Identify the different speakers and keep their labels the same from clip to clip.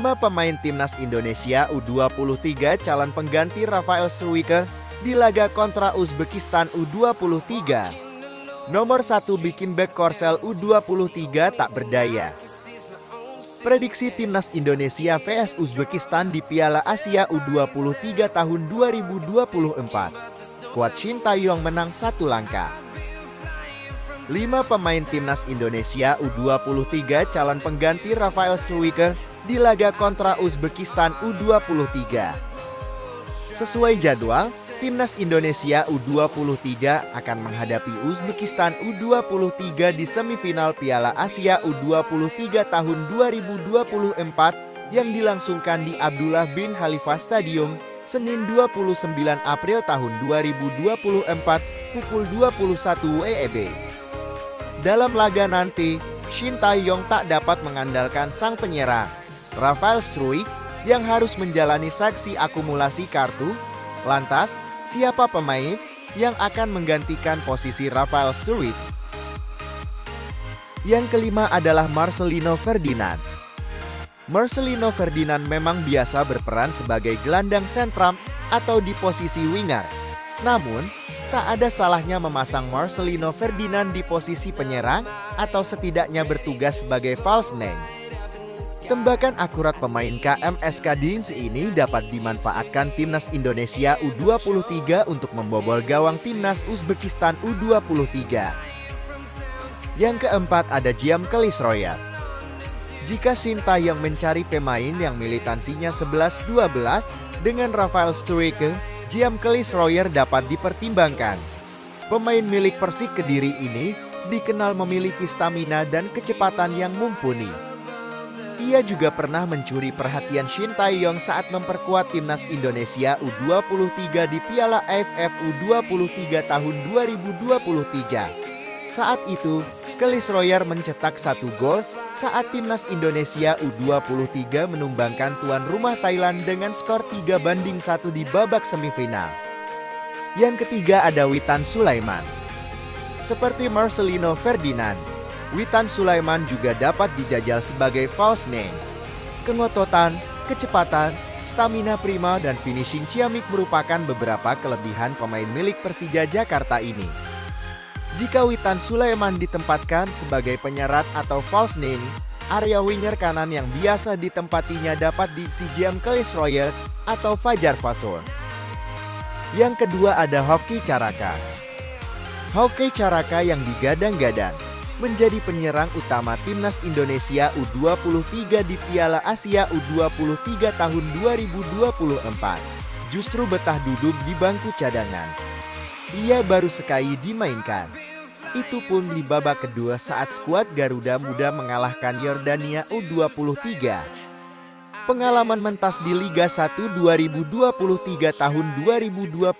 Speaker 1: 5 pemain timnas Indonesia U23 calon pengganti Rafael Struwicke di laga kontra Uzbekistan U23. Nomor 1 bikin bek Korsel U23 tak berdaya. Prediksi timnas Indonesia vs Uzbekistan di Piala Asia U23 tahun 2024. Skuad Shin Tae-yong menang 1 langkah. 5 pemain timnas Indonesia U23 calon pengganti Rafael Struwicke di laga kontra Uzbekistan U23. Sesuai jadwal, timnas Indonesia U23 akan menghadapi Uzbekistan U23 di semifinal Piala Asia U23 tahun 2024 yang dilangsungkan di Abdullah bin Khalifa Stadium, Senin 29 April tahun 2024 pukul 21 WIB. Dalam laga nanti, Shin Tae-yong tak dapat mengandalkan sang penyerang Rafael Struwicke yang harus menjalani seksi akumulasi kartu. Lantas, siapa pemain yang akan menggantikan posisi Rafael Struwicke? Yang kelima adalah Marcelino Ferdinand. Marcelino Ferdinand memang biasa berperan sebagai gelandang sentram atau di posisi winger. Namun, tak ada salahnya memasang Marcelino Ferdinand di posisi penyerang atau setidaknya bertugas sebagai false nine. Tembakan akurat pemain KMS Kadins ini dapat dimanfaatkan timnas Indonesia U23 untuk membobol gawang timnas Uzbekistan U23. Yang keempat ada Jeam Kılıçroyer. Jika Shin Tae-yong mencari pemain yang militansinya 11-12 dengan Rafael Struwicke, Jeam Kılıçroyer dapat dipertimbangkan. Pemain milik Persik Kediri ini dikenal memiliki stamina dan kecepatan yang mumpuni. Ia juga pernah mencuri perhatian Shin Tae-yong saat memperkuat timnas Indonesia U23 di Piala AFF U23 tahun 2023. Saat itu, Kılıçroyer mencetak 1 gol saat timnas Indonesia U23 menumbangkan tuan rumah Thailand dengan skor 3-1 di babak semifinal. Yang ketiga ada Witan Sulaiman. Seperti Marcelino Ferdinand, Witan Sulaiman juga dapat dijajal sebagai false nine. Kengototan, kecepatan, stamina prima, dan finishing ciamik merupakan beberapa kelebihan pemain milik Persija Jakarta ini. Jika Witan Sulaiman ditempatkan sebagai penyerat atau false nine, area winger kanan yang biasa ditempatinya dapat diisi Jeam Kılıçroyer atau Fajar Fatur. Yang kedua ada Hoki Caraka. Hoki Caraka yang digadang-gadang menjadi penyerang utama timnas Indonesia U23 di Piala Asia U23 tahun 2024. Justru betah duduk di bangku cadangan. Ia baru sekali dimainkan. Itu pun di babak kedua saat skuad Garuda Muda mengalahkan Yordania U23. Pengalaman mentas di Liga 1 2023 tahun 2024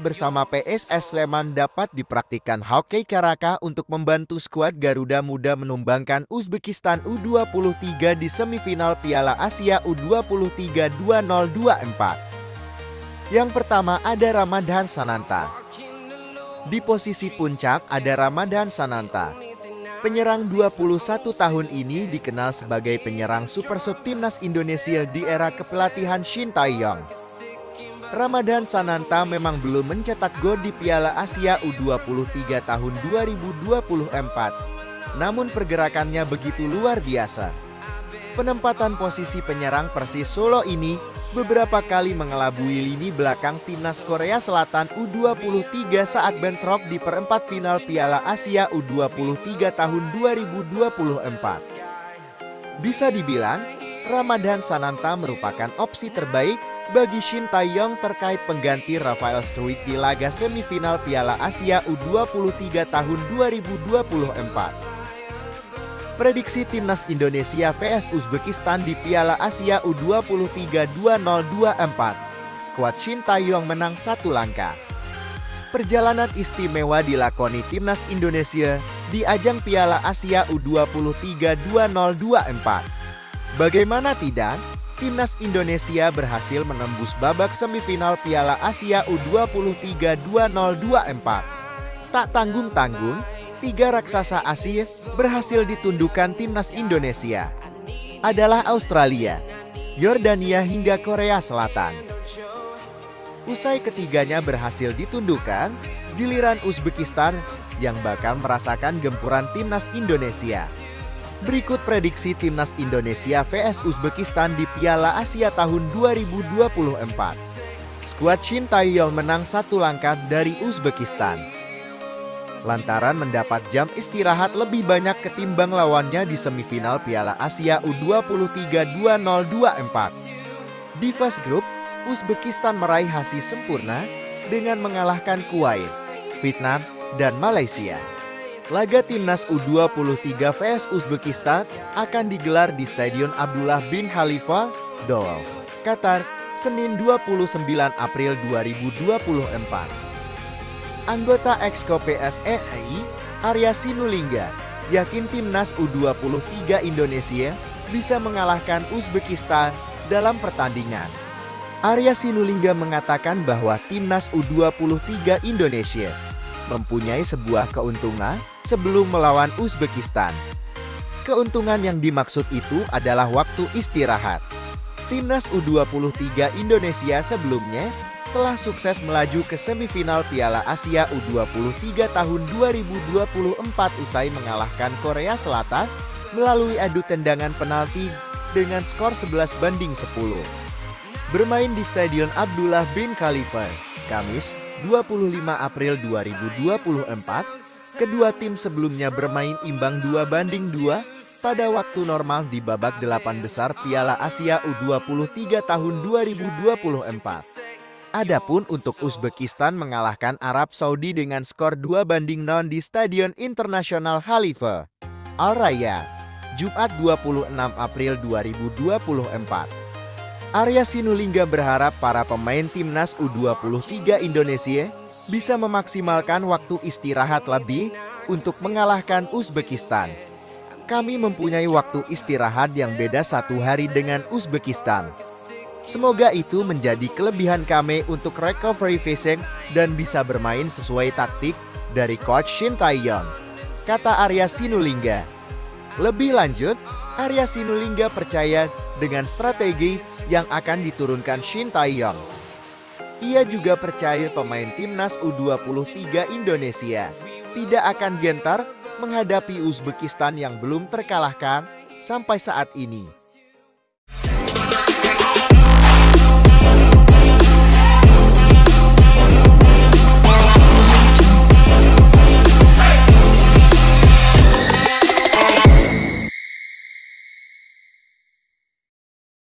Speaker 1: bersama PSS Sleman dapat dipraktikkan Hoki Caraka untuk membantu skuad Garuda Muda menumbangkan Uzbekistan U23 di semifinal Piala Asia U23 2024. Yang pertama ada Ramadhan Sananta. Di posisi puncak ada Ramadhan Sananta. Penyerang 21 tahun ini dikenal sebagai penyerang super sub timnas Indonesia di era kepelatihan Shin Tae-yong. Ramadhan Sananta memang belum mencetak gol di Piala Asia U23 tahun 2024. Namun pergerakannya begitu luar biasa. Penempatan posisi penyerang Persis Solo ini beberapa kali mengelabui lini belakang timnas Korea Selatan U23 saat bentrok di perempat final Piala Asia U23 tahun 2024. Bisa dibilang, Ramadhan Sananta merupakan opsi terbaik bagi Shin Tae-yong terkait pengganti Rafael Struwicke di laga semifinal Piala Asia U23 tahun 2024. Prediksi timnas Indonesia vs Uzbekistan di Piala Asia U23 2024. Skuad Shin Tae-yong menang 1 langkah. Perjalanan istimewa dilakoni timnas Indonesia di ajang Piala Asia U23 2024. Bagaimana tidak, timnas Indonesia berhasil menembus babak semifinal Piala Asia U23 2024. Tak tanggung-tanggung, 3 raksasa Asia berhasil ditundukkan timnas Indonesia. Adalah Australia, Yordania hingga Korea Selatan. Usai ketiganya berhasil ditundukkan, giliran Uzbekistan yang bakal merasakan gempuran timnas Indonesia. Berikut prediksi timnas Indonesia vs Uzbekistan di Piala Asia tahun 2024. Skuad Shin Tae-yong menang 1 langkah dari Uzbekistan lantaran mendapat jam istirahat lebih banyak ketimbang lawannya di semifinal Piala Asia U23 2024. Di fase grup, Uzbekistan meraih hasil sempurna dengan mengalahkan Kuwait, Vietnam, dan Malaysia. Laga timnas U23 vs Uzbekistan akan digelar di Stadion Abdullah bin Khalifa, Doha, Qatar, Senin 29 April 2024. Anggota Exco PSSI, Arya Sinulinga, yakin timnas U23 Indonesia bisa mengalahkan Uzbekistan dalam pertandingan. Arya Sinulinga mengatakan bahwa timnas U23 Indonesia mempunyai sebuah keuntungan sebelum melawan Uzbekistan. Keuntungan yang dimaksud itu adalah waktu istirahat. Timnas U23 Indonesia sebelumnya telah sukses melaju ke semifinal Piala Asia U23 tahun 2024 usai mengalahkan Korea Selatan melalui adu tendangan penalti dengan skor 11-10. Bermain di Stadion Abdullah bin Khalifa, Kamis 25 April 2024, kedua tim sebelumnya bermain imbang 2-2 pada waktu normal di babak 8 besar Piala Asia U23 tahun 2024. Adapun untuk Uzbekistan mengalahkan Arab Saudi dengan skor 2-0 di Stadion Internasional Khalifa, Al Raya, Jumat 26 April 2024. Arya Sinulinga berharap para pemain timnas U23 Indonesia bisa memaksimalkan waktu istirahat lebih untuk mengalahkan Uzbekistan. Kami mempunyai waktu istirahat yang beda 1 hari dengan Uzbekistan. Semoga itu menjadi kelebihan kami untuk recovery phasing dan bisa bermain sesuai taktik dari Coach Shin Tae-yong, kata Arya Sinulinga. Lebih lanjut, Arya Sinulinga percaya dengan strategi yang akan diturunkan Shin Tae-yong. Ia juga percaya pemain timnas U23 Indonesia tidak akan gentar menghadapi Uzbekistan yang belum terkalahkan sampai saat ini.